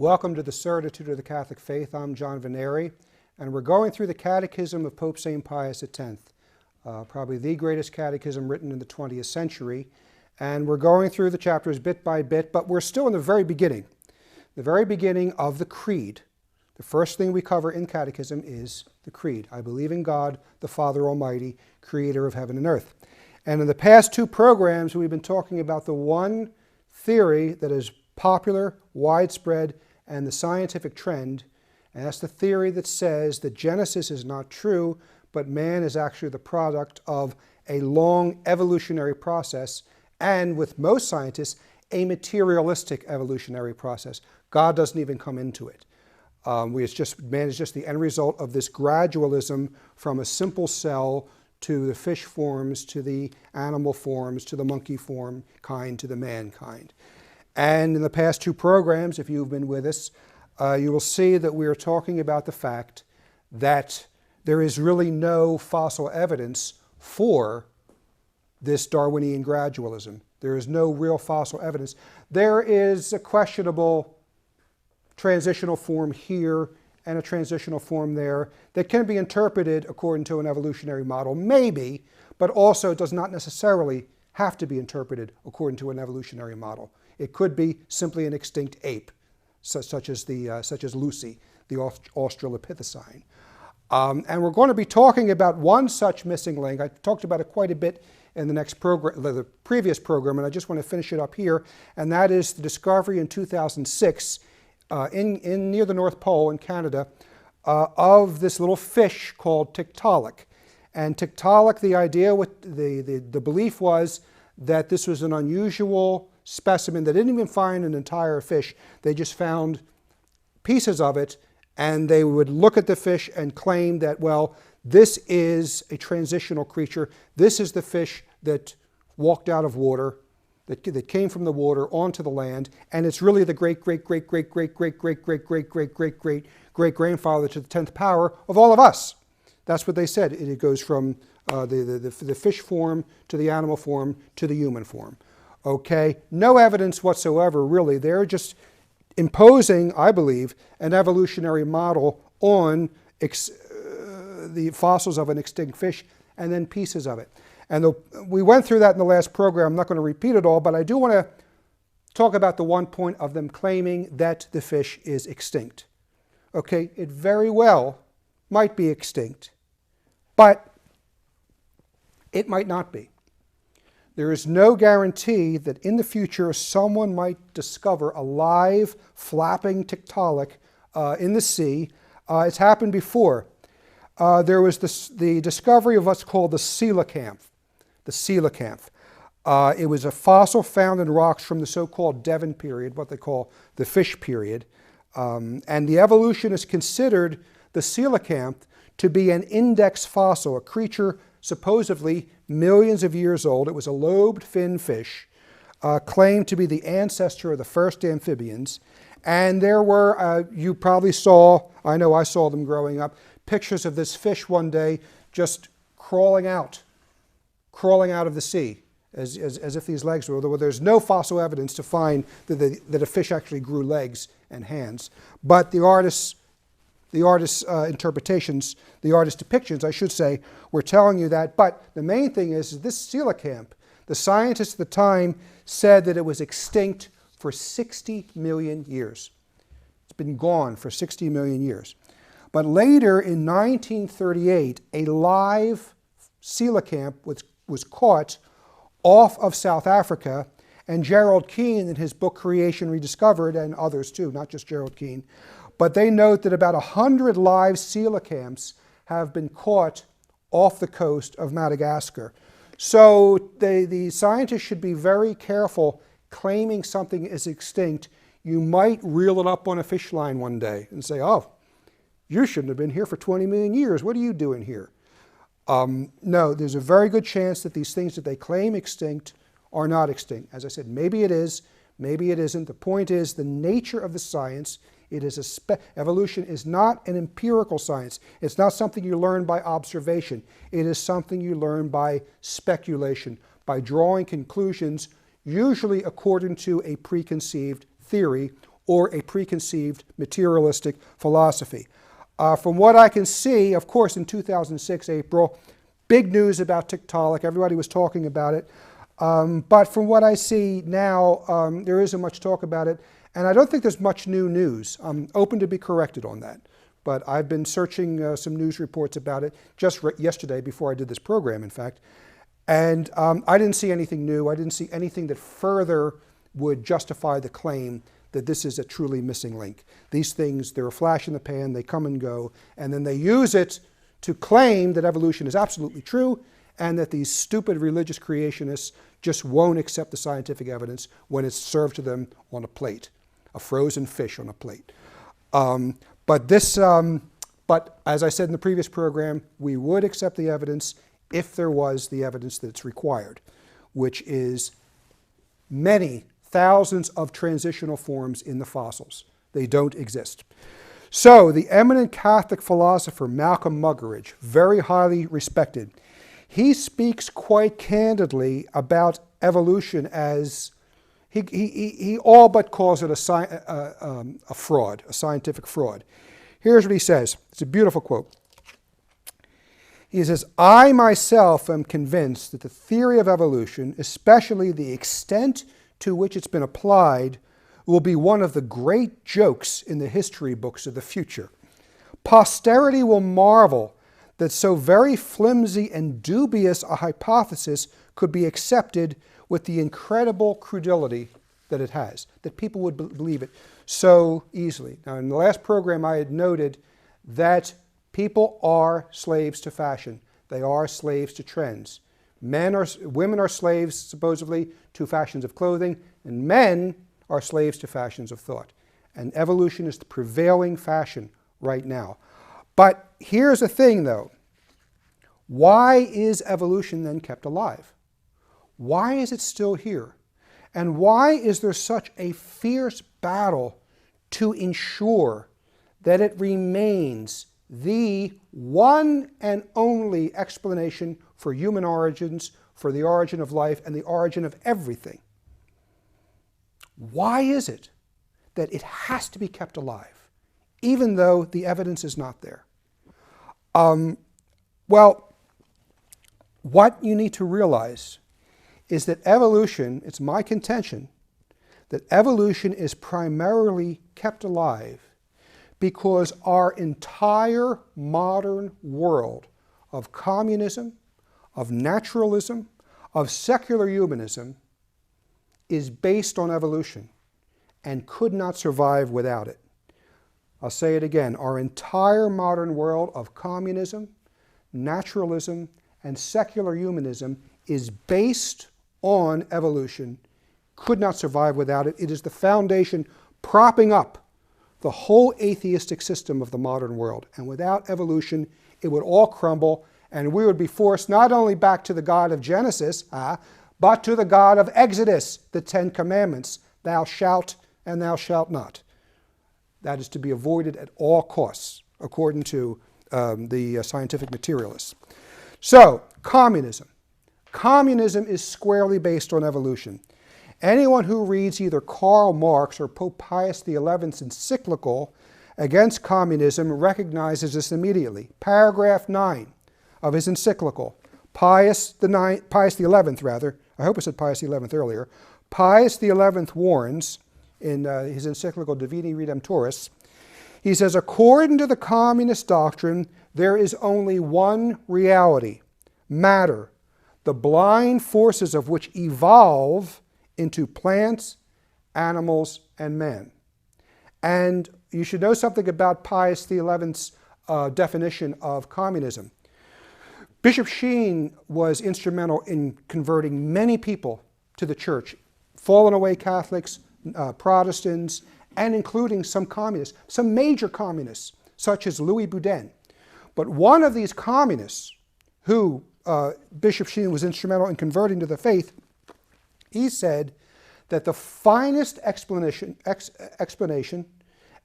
Welcome to the Certitude of the Catholic Faith. I'm John Veneri, and we're going through the Catechism of Pope St. Pius X, probably the greatest catechism written in the 20th century. And we're going through the chapters bit by bit, but we're still in the very beginning of the Creed. The first thing we cover in Catechism is the Creed. I believe in God, the Father Almighty, creator of heaven and earth. And in the past two programs, we've been talking about the one theory that is popular, widespread, and the scientific trend, and that's the theory that says that Genesis is not true, but man is actually the product of a long evolutionary process, and with most scientists, a materialistic evolutionary process. God doesn't even come into it. Man is just the end result of this gradualism from a simple cell to the fish forms, to the animal forms, to the monkey form kind, to the mankind. And in the past two programs, if you've been with us, you will see that we are talking about the fact that there is really no fossil evidence for this Darwinian gradualism. There is no real fossil evidence. There is a questionable transitional form here and a transitional form there that can be interpreted according to an evolutionary model, maybe, but also does not necessarily have to be interpreted according to an evolutionary model. It could be simply an extinct ape, such as Lucy, the Australopithecine. And we're going to be talking about one such missing link. I talked about it quite a bit in the next program, the previous program, and I just want to finish it up here. And that is the discovery in 2006 near the North Pole in Canada of this little fish called Tiktaalik. And Tiktaalik, the idea, the belief was that this was an unusual specimen. They didn't even find an entire fish. They just found pieces of it, and they would look at the fish and claim that, well, this is a transitional creature. This is the fish that walked out of water, that came from the water onto the land, and it's really the great-great-great-great-great-great-great-great-great-great-grandfather to the 10th power of all of us. That's what they said. It goes from the fish form to the animal form to the human form. Okay, no evidence whatsoever, really. They're just imposing, I believe, an evolutionary model on the fossils of an extinct fish and then pieces of it. And we went through that in the last program. I'm not going to repeat it all, but I do want to talk about the one point of them claiming that the fish is extinct. Okay, it very well might be extinct, but it might not be. There is no guarantee that in the future someone might discover a live, flapping Tiktaalik in the sea. It's happened before. There was the discovery of what's called the coelacanth. The coelacanth. It was a fossil found in rocks from the so-called Devon period, what they call the fish period. And the evolutionists considered the coelacanth to be an index fossil, a creature supposedly millions of years old. It was a lobed fin fish, claimed to be the ancestor of the first amphibians. And there were, you probably saw, I know I saw them growing up, pictures of this fish one day just crawling out of the sea, as if these legs were, although there's no fossil evidence to find that a fish actually grew legs and hands. But the artists' interpretations, the artist's depictions, I should say, were telling you that. But the main thing is this coelacanth, the scientists at the time said that it was extinct for 60 million years. It's been gone for 60 million years. But later in 1938, a live coelacanth was caught off of South Africa, and Gerald Keane in his book Creation Rediscovered, and others too, not just Gerald Keane, but they note that about 100 live coelacanths have been caught off the coast of Madagascar. So the scientists should be very careful claiming something is extinct. You might reel it up on a fish line one day and say, oh, you shouldn't have been here for 20 million years. What are you doing here? No, there's a very good chance that these things that they claim extinct are not extinct. As I said, maybe it is, maybe it isn't. The point is the nature of the science. It is evolution is not an empirical science. It's not something you learn by observation. It is something you learn by speculation, by drawing conclusions, usually according to a preconceived theory or a preconceived materialistic philosophy. From what I can see, of course, in 2006, April, big news about Tiktaalik. Everybody was talking about it. But from what I see now, there isn't much talk about it. And I don't think there's much new news. I'm open to be corrected on that. But I've been searching some news reports about it just yesterday before I did this program, in fact. And I didn't see anything new. I didn't see anything that further would justify the claim that this is a truly missing link. These things, they're a flash in the pan, they come and go, and then they use it to claim that evolution is absolutely true and that these stupid religious creationists just won't accept the scientific evidence when it's served to them on a plate, a frozen fish on a plate. But as I said in the previous program, we would accept the evidence if there was the evidence that's required, which is many thousands of transitional forms in the fossils. They don't exist. So the eminent Catholic philosopher Malcolm Muggeridge, very highly respected, he speaks quite candidly about evolution as, he all but calls it a fraud, a scientific fraud. Here's what he says. It's a beautiful quote. He says, "I myself am convinced that the theory of evolution, especially the extent to which it's been applied, will be one of the great jokes in the history books of the future. Posterity will marvel that so very flimsy and dubious a hypothesis could be accepted with the incredible credulity that it has, that people would believe it so easily." Now, in the last program, I had noted that people are slaves to fashion. They are slaves to trends. Women are slaves, supposedly, to fashions of clothing, and men are slaves to fashions of thought. And evolution is the prevailing fashion right now. But here's the thing, though. Why is evolution then kept alive? Why is it still here? And why is there such a fierce battle to ensure that it remains the one and only explanation for human origins, for the origin of life, and the origin of everything? Why is it that it has to be kept alive, even though the evidence is not there? Well, what you need to realize is that evolution, it's my contention, that evolution is primarily kept alive because our entire modern world of communism, of naturalism, of secular humanism is based on evolution and could not survive without it. I'll say it again. Our entire modern world of communism, naturalism, and secular humanism is based on evolution, could not survive without it. It is the foundation propping up the whole atheistic system of the modern world. And without evolution, it would all crumble, and we would be forced not only back to the God of Genesis, but to the God of Exodus, the Ten Commandments, thou shalt and thou shalt not. That is to be avoided at all costs, according to the scientific materialists. So, communism. Communism is squarely based on evolution. Anyone who reads either Karl Marx or Pope Pius XI's encyclical against communism recognizes this immediately. Paragraph 9 of his encyclical, Pius XI, I hope I said Pius XI earlier, Pius XI warns in his encyclical Divini Redemptoris, he says, according to the communist doctrine, there is only one reality, matter, the blind forces of which evolve into plants, animals, and man. And you should know something about Pius XI's definition of communism. Bishop Sheen was instrumental in converting many people to the church, fallen away Catholics, Protestants, and including some communists, some major communists, such as Louis Boudin. But one of these communists, who Bishop Sheen was instrumental in converting to the faith, he said that the finest explanation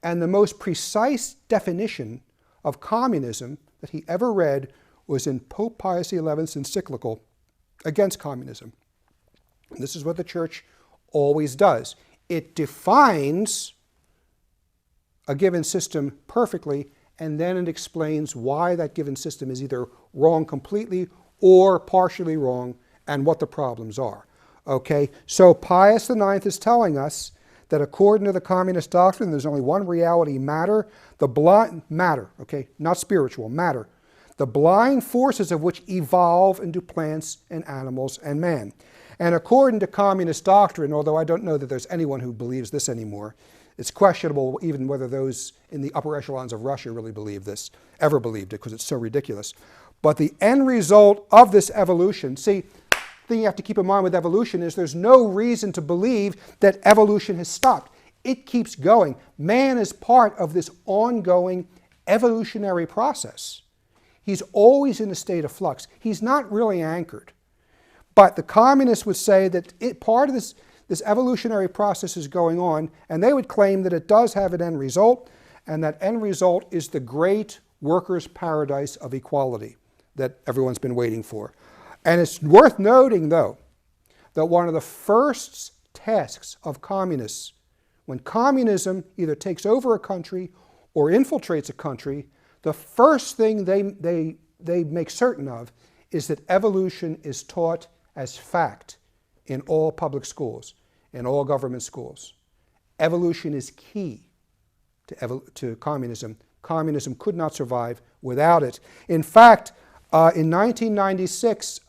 and the most precise definition of communism that he ever read was in Pope Pius XI's encyclical against communism. And this is what the church always does. It defines a given system perfectly, and then it explains why that given system is either wrong completely or partially wrong and what the problems are. Okay, so Pius IX is telling us that according to the communist doctrine, there's only one reality, matter, the blind matter, okay, not spiritual, matter, the blind forces of which evolve into plants and animals and man. And according to communist doctrine, although I don't know that there's anyone who believes this anymore, it's questionable even whether those in the upper echelons of Russia really believe this, ever believed it, because it's so ridiculous. But the end result of this evolution, see, the thing you have to keep in mind with evolution is there's no reason to believe that evolution has stopped. It keeps going. Man is part of this ongoing evolutionary process. He's always in a state of flux. He's not really anchored. But the communists would say that part of this evolutionary process is going on, and they would claim that it does have an end result, and that end result is the great workers' paradise of equality that everyone's been waiting for. And it's worth noting, though, that one of the first tasks of communists, when communism either takes over a country or infiltrates a country, the first thing they make certain of is that evolution is taught as fact in all public schools, in all government schools. Evolution is key to communism. Communism could not survive without it. In fact, in 1996,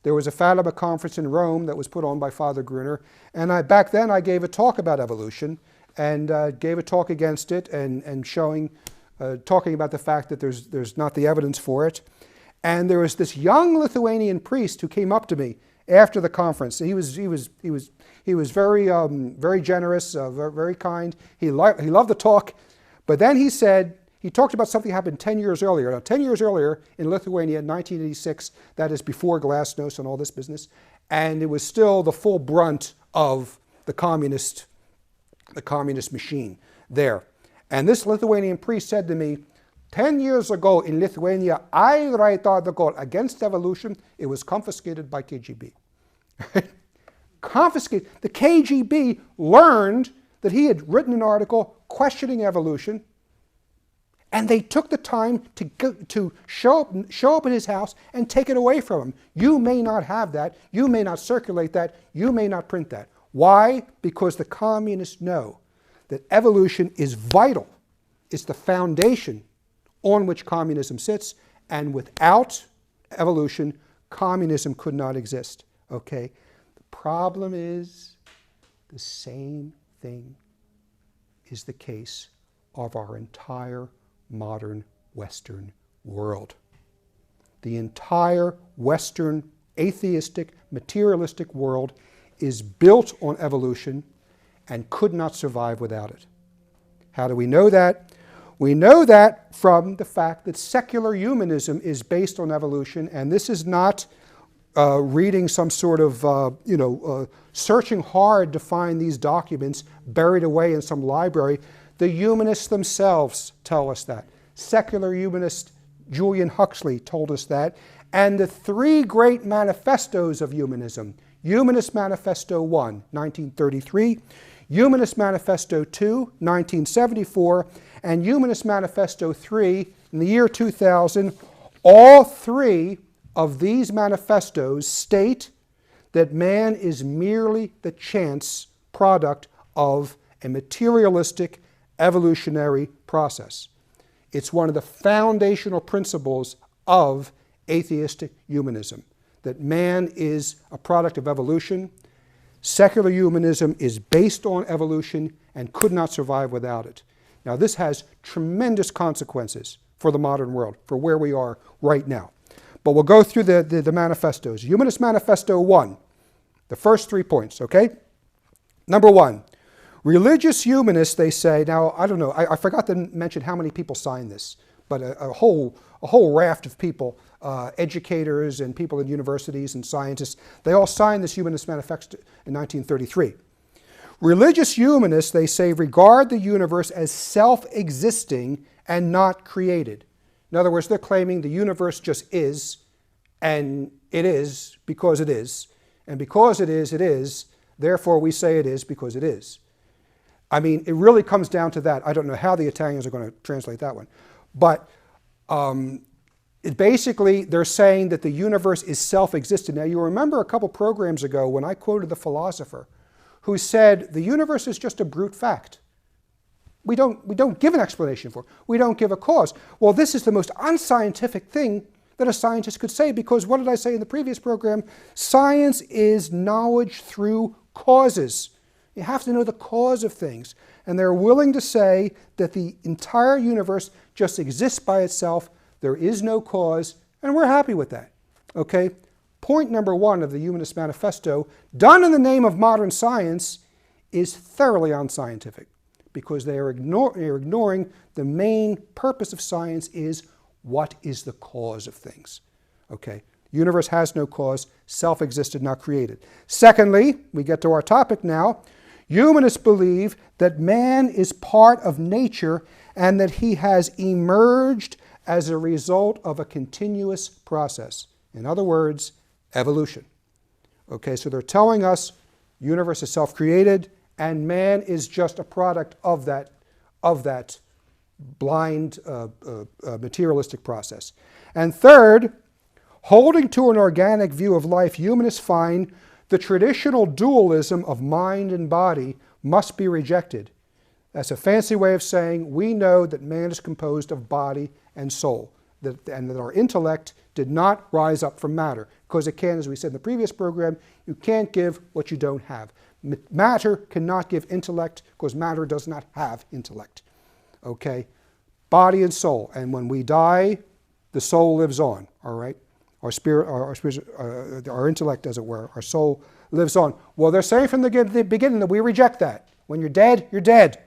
there was a Fatima conference in Rome that was put on by Father Gruner, and back then I gave a talk about evolution and gave a talk against it and talking about the fact that there's not the evidence for it. And there was this young Lithuanian priest who came up to me after the conference. He was very generous, very kind. He loved the talk, but then he talked about something that happened 10 years earlier. Now, 10 years earlier in Lithuania, in 1986, that is before glasnost and all this business, and it was still the full brunt of the communist machine there. And this Lithuanian priest said to me, 10 years ago in Lithuania, I wrote the article against evolution. It was confiscated by KGB. Confiscated. The KGB learned that he had written an article questioning evolution, and they took the time to show up in his house and take it away from him. You may not have that. You may not circulate that. You may not print that. Why? Because the communists know that evolution is vital. It's the foundation on which communism sits, and without evolution, communism could not exist. Okay? The problem is the same thing is the case of our entire modern Western world. The entire Western atheistic, materialistic world is built on evolution and could not survive without it. How do we know that? We know that from the fact that secular humanism is based on evolution, and this is not reading some sort of, searching hard to find these documents buried away in some library. The humanists themselves tell us that. Secular humanist Julian Huxley told us that. And the three great manifestos of humanism, Humanist Manifesto 1, 1933, Humanist Manifesto 2, 1974, and Humanist Manifesto 3 in the year 2000, all three of these manifestos state that man is merely the chance product of a materialistic evolutionary process. It's one of the foundational principles of atheistic humanism, that man is a product of evolution. Secular humanism is based on evolution and could not survive without it. Now, this has tremendous consequences for the modern world, for where we are right now. But we'll go through the manifestos. Humanist Manifesto 1, the first 3 points, okay? Number 1, religious humanists, they say, now, I don't know, I forgot to mention how many people signed this, but a whole raft of people, educators and people in universities and scientists, they all signed this Humanist Manifesto in 1933. Religious humanists, they say, regard the universe as self-existing and not created. In other words, they're claiming the universe just is, and it is because it is. And because it is, therefore we say it is because it is. I mean, it really comes down to that. I don't know how the Italians are going to translate that one. But basically, they're saying that the universe is self-existent. Now, you remember a couple programs ago when I quoted the philosopher who said the universe is just a brute fact. We don't give an explanation for it. We don't give a cause. Well, this is the most unscientific thing that a scientist could say, because what did I say in the previous program? Science is knowledge through causes. You have to know the cause of things. And they're willing to say that the entire universe just exists by itself. There is no cause, and we're happy with that. Okay? Point number 1 of the Humanist Manifesto, done in the name of modern science, is thoroughly unscientific, because they are ignoring the main purpose of science is what is the cause of things. Okay? Universe has no cause, self-existed, not created. Secondly, we get to our topic now. Humanists believe that man is part of nature and that he has emerged as a result of a continuous process. In other words, evolution. Okay, so they're telling us universe is self-created and man is just a product of that blind materialistic process. And third, holding to an organic view of life, humanists find the traditional dualism of mind and body must be rejected. That's a fancy way of saying we know that man is composed of body and soul, and that our intellect did not rise up from matter. Because it can, as we said in the previous program, you can't give what you don't have. Matter cannot give intellect because matter does not have intellect. Okay? Body and soul. And when we die, the soul lives on, all right? Our spirit, our intellect, as it were, our soul lives on. Well, they're saying from the beginning that we reject that. When you're dead, you're dead.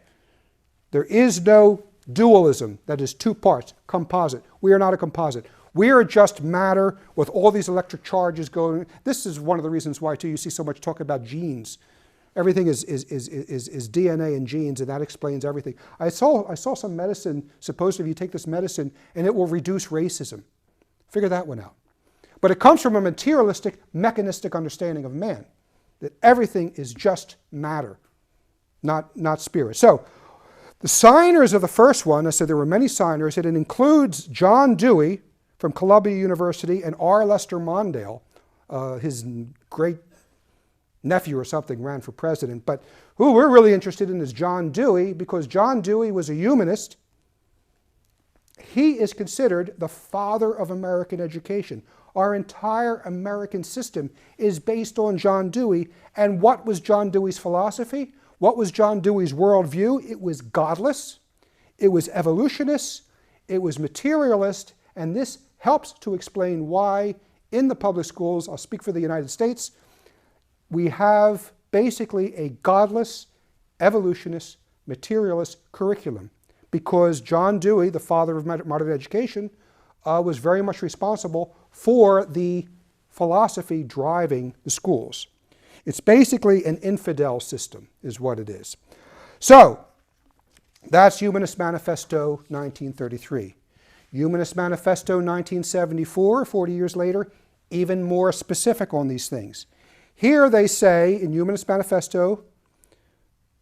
There is no dualism, that is two parts, composite. We are not a composite. We are just matter with all these electric charges going. This is one of the reasons why, too, you see so much talk about genes. Everything is DNA and genes, and that explains everything. I saw some medicine, supposedly you take this medicine, and it will reduce racism. Figure that one out. But it comes from a materialistic, mechanistic understanding of man, that everything is just matter, not spirit. So, the signers of the first one, I said there were many signers, it includes John Dewey from Columbia University and R. Lester Mondale, his great nephew or something ran for president. But who we're really interested in is John Dewey, because John Dewey was a humanist. He is considered the father of American education. Our entire American system is based on John Dewey. And what was John Dewey's philosophy? What was John Dewey's worldview? It was godless, it was evolutionist, it was materialist, and this helps to explain why in the public schools, I'll speak for the United States, we have basically a godless, evolutionist, materialist curriculum. Because John Dewey, the father of modern education, was very much responsible for the philosophy driving the schools. It's basically an infidel system, is what it is. So, that's Humanist Manifesto 1933. Humanist Manifesto 1974, 40 years later, even more specific on these things. Here they say in Humanist Manifesto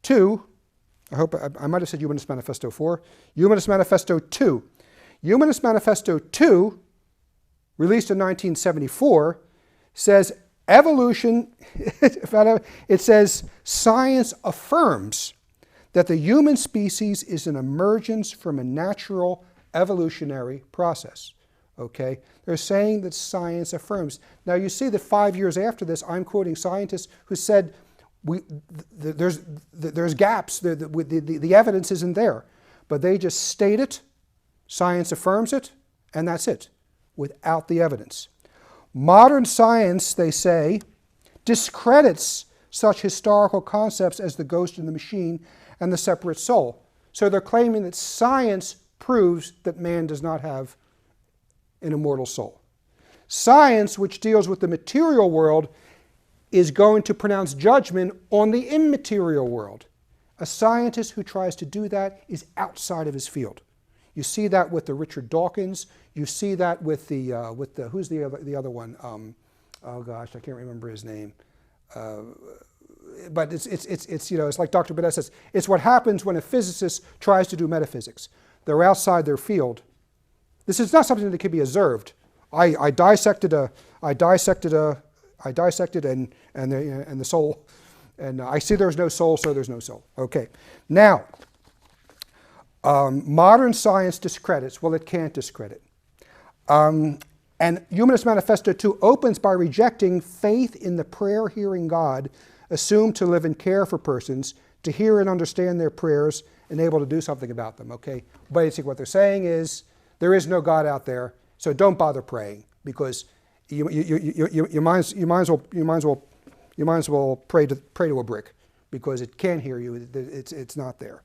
2, I might have said Humanist Manifesto 4, Humanist Manifesto 2. Humanist Manifesto 2, released in 1974, says evolution, it says science affirms that the human species is an emergence from a natural evolutionary process. Okay? They're saying that science affirms. Now you see that 5 years after this, I'm quoting scientists who said there's gaps, the evidence isn't there. But they just state it, science affirms it, and that's it, without the evidence. Modern science, they say, discredits such historical concepts as the ghost in the machine and the separate soul. So they're claiming that science proves that man does not have an immortal soul. Science, which deals with the material world, is going to pronounce judgment on the immaterial world. A scientist who tries to do that is outside of his field. You see that with the Richard Dawkins. You see that with the who's the other one? Oh gosh, I can't remember his name. but it's like Dr. Burnett says, it's what happens when a physicist tries to do metaphysics. They're outside their field. This is not something that can be observed. I dissected and the soul, and I see there's no soul, so there's no soul. Okay. Now, modern science discredits. Well, it can't discredit. And Humanist Manifesto 2 opens by rejecting faith in the prayer-hearing God assumed to live and care for persons, to hear and understand their prayers, and able to do something about them. Okay. Basically, what they're saying is there is no God out there, so don't bother praying, because you might as well pray to a brick, because it can't hear you. It's not there.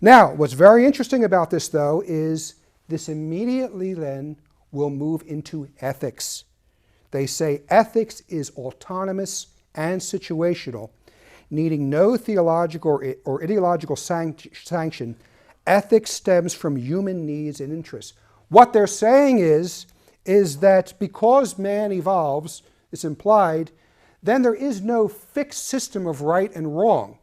Now, what's very interesting about this, though, is this immediately then will move into ethics. They say ethics is autonomous and situational, needing no theological or ideological sanction. Ethics stems from human needs and interests. What they're saying is that because man evolves, it's implied, then there is no fixed system of right and wrong.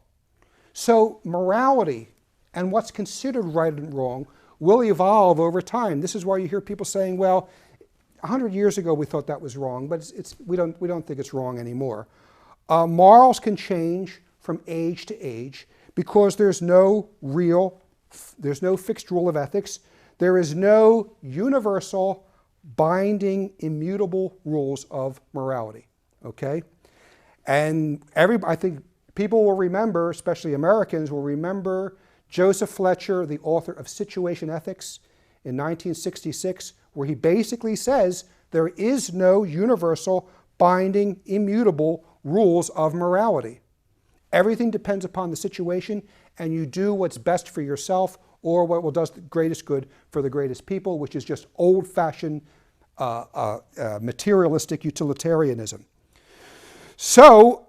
So morality and what's considered right and wrong will evolve over time. This is why you hear people saying, well, 100 years ago we thought that was wrong, but we don't think it's wrong anymore. Morals can change from age to age because there's no fixed rule of ethics. There is no universal, binding, immutable rules of morality. Okay? And I think people will remember, especially Americans, will remember Joseph Fletcher, the author of Situation Ethics in 1966, where he basically says there is no universal, binding, immutable rules of morality. Everything depends upon the situation, and you do what's best for yourself or what will do the greatest good for the greatest people, which is just old-fashioned materialistic utilitarianism. So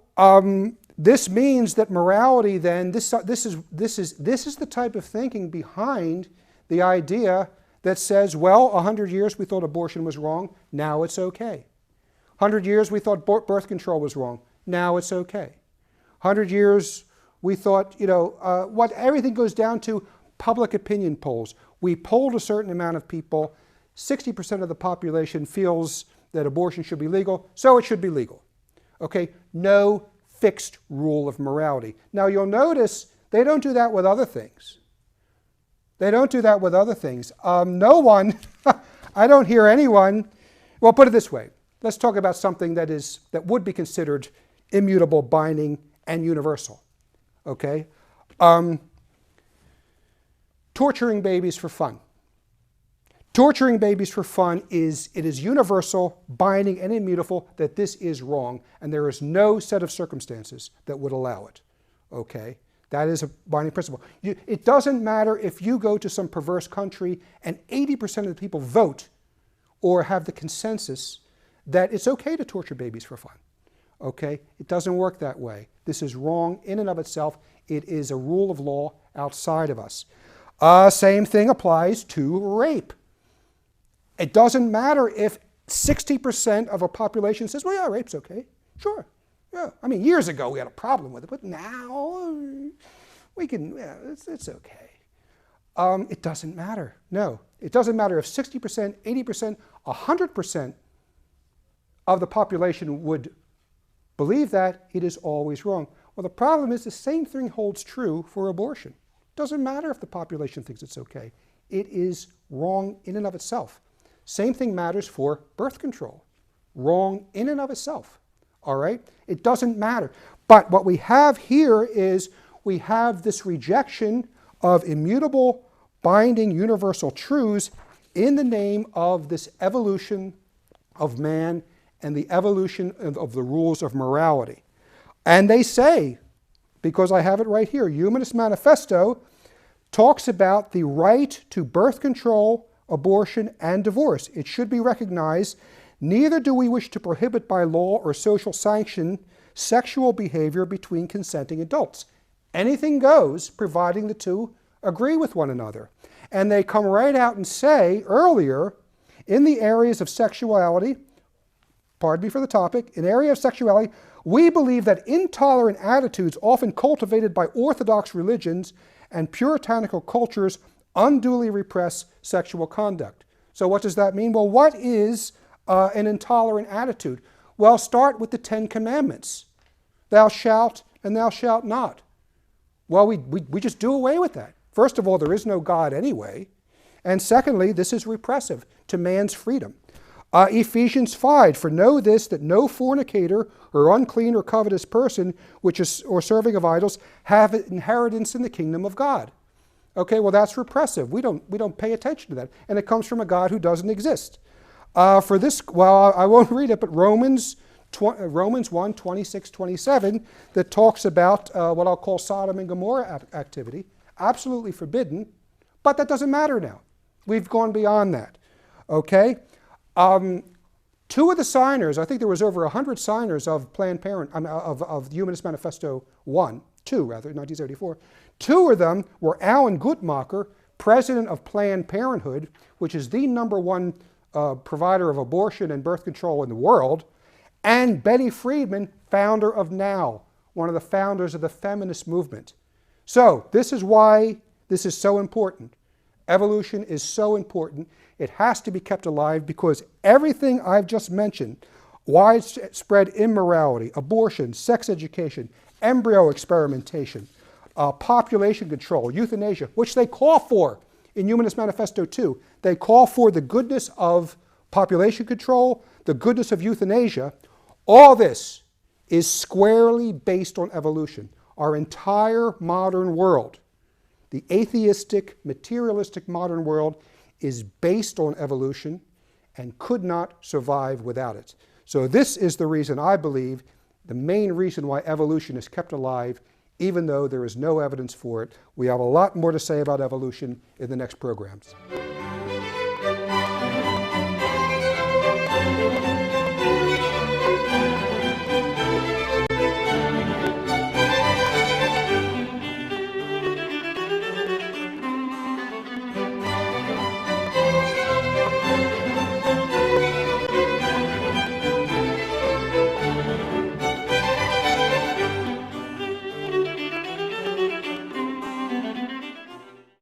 this means that morality then, this is the type of thinking behind the idea that says, well, 100 years we thought abortion was wrong, now it's okay. 100 years we thought birth control was wrong, now it's okay. 100 years we thought, everything goes down to public opinion polls. We polled a certain amount of people, 60% of the population feels that abortion should be legal, so it should be legal. Okay, no fixed rule of morality. Now you'll notice they don't do that with other things. They don't do that with other things. No one, I don't hear anyone, well, put it this way. Let's talk about something that would be considered immutable, binding, and universal. Okay? Torturing babies for fun. Torturing babies for fun it is universal, binding, and immutable that this is wrong, and there is no set of circumstances that would allow it. Okay? That is a binding principle. It doesn't matter if you go to some perverse country and 80% of the people vote or have the consensus that it's okay to torture babies for fun. Okay? It doesn't work that way. This is wrong in and of itself. It is a rule of law outside of us. Same thing applies to rape. It doesn't matter if 60% of a population says, well, yeah, rape's okay. Sure. Yeah. I mean, years ago we had a problem with it, but now we can, yeah, it's okay. It doesn't matter. No. It doesn't matter if 60%, 80%, 100% of the population would believe that, it is always wrong. Well, the problem is the same thing holds true for abortion. It doesn't matter if the population thinks it's okay. It is wrong in and of itself. Same thing matters for birth control. Wrong in and of itself. All right? It doesn't matter. But what we have here is we have this rejection of immutable, binding, universal truths in the name of this evolution of man and the evolution of the rules of morality. And they say, because I have it right here, Humanist Manifesto talks about the right to birth control, abortion, and divorce. It should be recognized, neither do we wish to prohibit by law or social sanction sexual behavior between consenting adults. Anything goes, providing the two agree with one another. And they come right out and say earlier, in the areas of sexuality, pardon me for the topic, in area of sexuality, We believe that intolerant attitudes often cultivated by orthodox religions and puritanical cultures unduly repress sexual conduct. So what does that mean? Well, what is an intolerant attitude? Well, start with the 10 Commandments. Thou shalt and thou shalt not. Well, we just do away with that. First of all, there is no God anyway. And secondly, this is repressive to man's freedom. Ephesians 5, for know this, that no fornicator or unclean or covetous person, or serving of idols, have inheritance in the kingdom of God. Okay, well that's repressive. We don't pay attention to that. And it comes from a God who doesn't exist. For this, well, I won't read it, but Romans 1, 26, 27, that talks about what I'll call Sodom and Gomorrah activity. Absolutely forbidden, but that doesn't matter now. We've gone beyond that. Okay? Two of the signers, I think there was over 100 signers of Planned Parenthood, of the Humanist Manifesto 1974. Two of them were Alan Guttmacher, president of Planned Parenthood, which is the #1 provider of abortion and birth control in the world, and Betty Friedman, founder of NOW, one of the founders of the feminist movement. So this is why this is so important. Evolution is so important. It has to be kept alive because everything I've just mentioned, widespread immorality, abortion, sex education, embryo experimentation, population control, euthanasia, which they call for in Humanist Manifesto 2. They call for the goodness of population control, the goodness of euthanasia. All this is squarely based on evolution. Our entire modern world, the atheistic, materialistic modern world, is based on evolution and could not survive without it. So this is the reason I believe, the main reason why evolution is kept alive, even though there is no evidence for it. We have a lot more to say about evolution in the next programs.